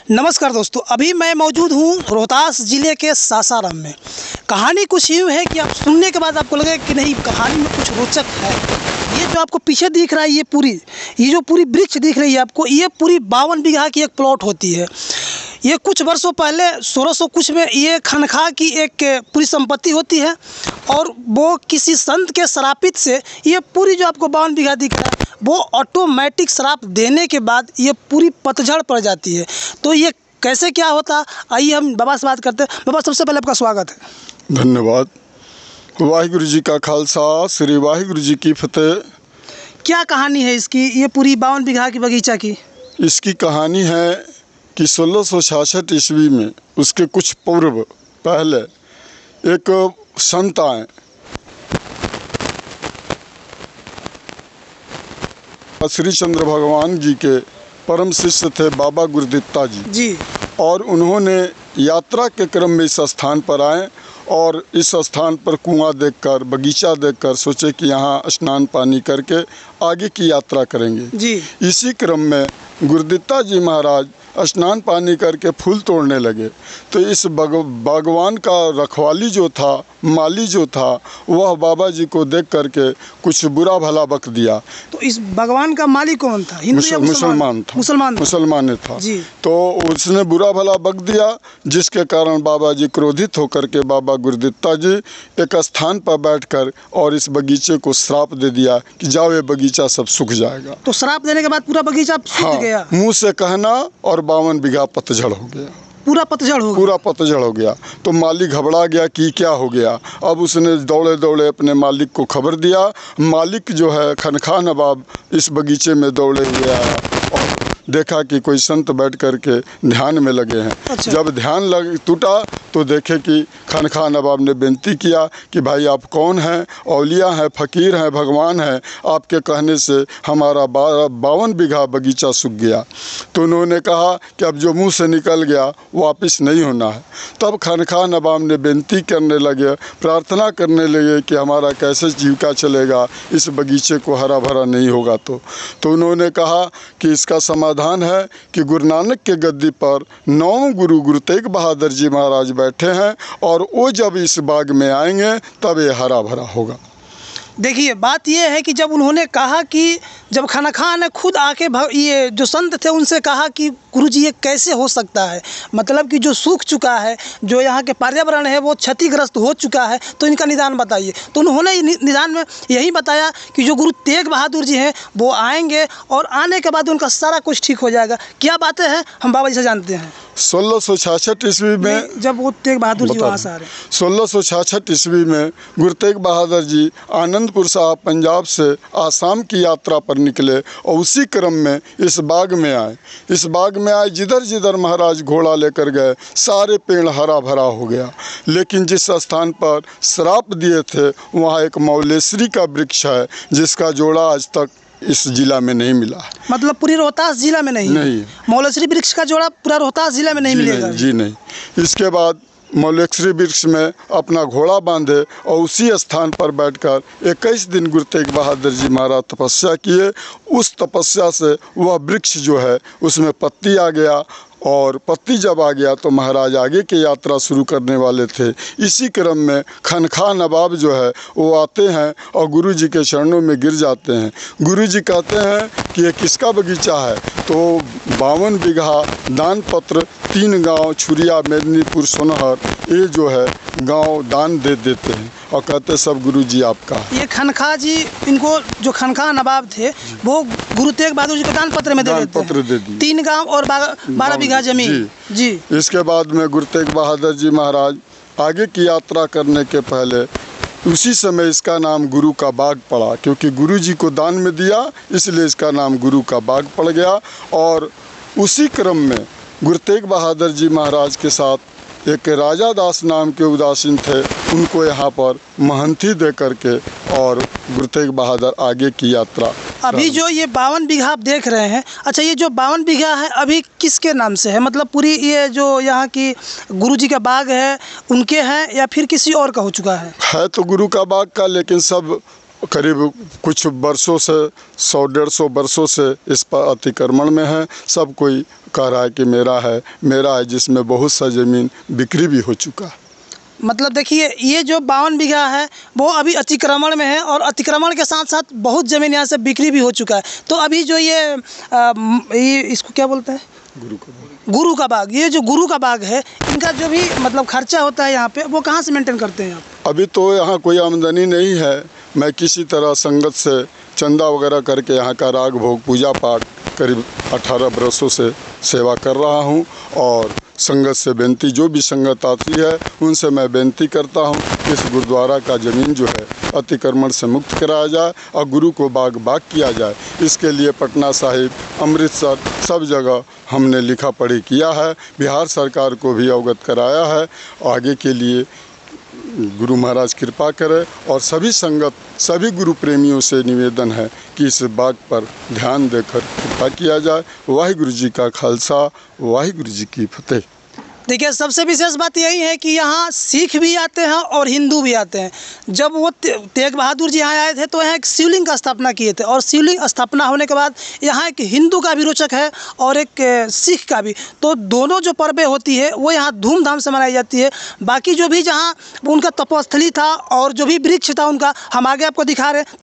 नमस्कार दोस्तों, अभी मैं मौजूद हूँ रोहतास ज़िले के सासाराम में। कहानी कुछ यूँ है कि आप सुनने के बाद आपको लगेगा कि नहीं, कहानी में कुछ रोचक है। ये जो आपको पीछे दिख रहा है, ये जो पूरी वृक्ष दिख रही है आपको, ये पूरी 52 बीघा की एक प्लॉट होती है। ये कुछ वर्षों पहले 1600 कुछ में ये खानखा की एक पूरी संपत्ति होती है और वो किसी संत के श्रापित से ये पूरी जो आपको 52 बीघा दिख रहा है वो ऑटोमेटिक श्राप देने के बाद ये पूरी पतझड़ पड़ जाती है। तो ये कैसे क्या होता, आइए हम बाबा से बात करते हैं। बाबा, सबसे पहले आपका स्वागत है। धन्यवाद। वाहिगुरु जी का खालसा, श्री वाहिगुरु जी की फतेह। क्या कहानी है इसकी, ये पूरी 52 बीघा की बगीचा की? इसकी कहानी है कि 1666 ईस्वी में, उसके कुछ पूर्व पहले एक संत आए। श्री चंद्र भगवान जी के परम शिष्य थे बाबा गुरुदित्ता जी। और उन्होंने यात्रा के क्रम में इस स्थान पर आए और इस स्थान पर कुआं देखकर, बगीचा देखकर सोचे कि यहाँ स्नान पानी करके आगे की यात्रा करेंगे। इसी क्रम में गुरुदित्ता जी महाराज स्नान पानी करके फूल तोड़ने लगे तो इस बागवान का रखवाली जो था, माली जो था, वह बाबा जी को देख करके कुछ बुरा भला बक दिया। तो इस बागवान का माली कौन था? हिंदू या मुसलमान था। मुसलमान था। तो उसने बुरा भला बक दिया, जिसके कारण बाबा जी क्रोधित होकर के बाबा गुरुदित्ता जी एक स्थान पर बैठकर और इस बगीचे को श्राप दे दिया कि जाओ, ये बगीचा सब सूख जाएगा। तो श्राप देने के बाद पूरा बगीचा सूख गया? मुँह से कहना, और 52 बीघा पतझड़ हो गया। पूरा पतझड़ हो गया। तो मालिक घबरा गया कि क्या हो गया। अब उसने दौड़े दौड़े अपने मालिक को खबर दिया। मालिक जो है खानखा नवाब इस बगीचे में दौड़े हुए आया और देखा कि कोई संत बैठ कर के ध्यान में लगे हैं। अच्छा। जब ध्यान टूटा तो देखे कि खानखा नवाब ने बेनती किया कि भाई आप कौन हैं? औलिया हैं, फ़कीर हैं, भगवान हैं, आपके कहने से हमारा 52 बीघा बगीचा सूख गया। तो उन्होंने कहा कि अब जो मुंह से निकल गया वापस नहीं होना है। तब खानखा नवाब ने बेनती करने लगे, प्रार्थना करने लगे कि हमारा कैसे जीविका चलेगा, इस बगीचे को हरा भरा नहीं होगा। तो उन्होंने कहा कि इसका समाधान है कि गुरु नानक के गद्दी पर 9 गुरु तेग बहादुर जी महाराज बैठे हैं और वो जब इस बाग में आएंगे तब ये हरा भरा होगा। देखिए, बात ये है कि जब उन्होंने कहा कि जब खानखा ने खुद आके ये जो संत थे उनसे कहा कि गुरुजी ये कैसे हो सकता है, मतलब कि जो सूख चुका है, जो यहाँ के पर्यावरण है वो क्षतिग्रस्त हो चुका है, तो इनका निदान बताइए। तो उन्होंने निदान में यही बताया कि जो गुरु तेग बहादुर जी हैं वो आएंगे और आने के बाद उनका सारा कुछ ठीक हो जाएगा। क्या बातें हैं, हम बाबा जी से जानते हैं। 1666 ईस्वी में जब वो तेग बहादुर जी वहाँ से आ रहे, 1666 ईस्वी में गुरु तेग बहादुर जी आनंदपुर साहब पंजाब से आसाम की यात्रा पर निकले और उसी क्रम में इस बाग में आए। इस बाग में आए, जिधर जिधर महाराज घोड़ा लेकर गए सारे पेड़ हरा भरा हो गया। लेकिन जिस स्थान पर श्राप दिए थे वहाँ एक मौलेश्वरी का वृक्ष है, जिसका जोड़ा आज तक इस जिला में नहीं मिला। मतलब पूरी रोहतास जिला में नहीं? मौलेश्वरी वृक्ष का जोड़ा पूरा रोहतास जिला में नहीं मिलेगा? जी नहीं। इसके बाद मौलेश्वरी वृक्ष में अपना घोड़ा बांधे और उसी स्थान पर बैठकर 21 दिन गुरु तेग बहादुर जी महाराज तपस्या किए। उस तपस्या से वह वृक्ष जो है उसमें पत्ती आ गया और पत्ती जब आ गया तो महाराज आगे की यात्रा शुरू करने वाले थे। इसी क्रम में खानखा नवाब जो है वो आते हैं और गुरु जी के चरणों में गिर जाते हैं। गुरु जी कहते हैं कि ये किसका बगीचा है? तो 52 बीघा दान पत्र 3 गांव छुरिया, मेदिनीपुर, सोनहर, ये जो है गांव दान दे देते हैं और कहते सब गुरु जी आपका। ये खानखा जी, इनको जो खानखा नवाब थे वो गुरु तेग बहादुर जी को दान पत्र में दे दिए 3 गांव और 12 बीघा जमीन। जी। इसके बाद में गुरु तेग बहादुर जी महाराज आगे की यात्रा करने के पहले उसी समय इसका नाम गुरु का बाग पड़ा, क्योंकि गुरु जी को दान में दिया इसलिए इसका नाम गुरु का बाग पड़ गया। और उसी क्रम में गुरु तेग बहादुर जी महाराज के साथ एक राजा दास नाम के उदासीन थे, उनको यहाँ पर महंती दे करके और गुरु तेग बहादुर आगे की यात्रा। अभी जो ये 52 बीघा आप देख रहे हैं, अच्छा ये जो 52 बीघा है अभी किसके नाम से है? मतलब पूरी ये जो यहाँ की गुरुजी का बाग है उनके हैं या फिर किसी और का हो चुका है? तो गुरु का बाग का, लेकिन सब करीब कुछ वर्षों से 100-150 वर्षों से इस पर अतिक्रमण में है। सब कोई कह रहा है कि मेरा है, जिसमें बहुत सा ज़मीन बिक्री भी हो चुका है। मतलब देखिए, ये जो 52 बीघा है वो अभी अतिक्रमण में है और अतिक्रमण के साथ साथ बहुत ज़मीन यहाँ से बिक्री भी हो चुका है। तो अभी जो ये इसको क्या बोलते हैं, गुरु का बाग, ये जो गुरु का बाग है, इनका जो भी मतलब खर्चा होता है यहाँ पे, वो कहाँ से मेंटेन करते हैं आप? अभी तो यहाँ कोई आमदनी नहीं है। मैं किसी तरह संगत से चंदा वगैरह करके यहाँ का राग भोग पूजा पाठ करीब 18 वर्षों से सेवा कर रहा हूँ। और संगत से बेनती, जो भी संगत आती है उनसे मैं बेनती करता हूँ कि इस गुरुद्वारा का ज़मीन जो है अतिक्रमण से मुक्त कराया जाए और गुरु को बाग किया जाए। इसके लिए पटना साहिब, अमृतसर, सब जगह हमने लिखा पढ़ी किया है। बिहार सरकार को भी अवगत कराया है। आगे के लिए गुरु महाराज कृपा करें और सभी संगत, सभी गुरु प्रेमियों से निवेदन है कि इस बात पर ध्यान देकर कृपा किया जाए। वाहिगुरु जी का खालसा, वाहिगुरु जी की फतेह। देखिए, सबसे विशेष बात यही है कि यहाँ सिख भी आते हैं और हिंदू भी आते हैं। जब वो तेग बहादुर जी यहाँ आए थे तो यहाँ एक शिवलिंग का स्थापना किए थे, और शिवलिंग स्थापना होने के बाद यहाँ एक हिंदू का भी रोचक है और एक सिख का भी। तो दोनों जो पर्वें होती है वो यहाँ धूमधाम से मनाई जाती है। बाकी जो भी जहाँ उनका तपोस्थली था और जो भी वृक्ष था उनका, हम आगे आपको दिखा रहे हैं।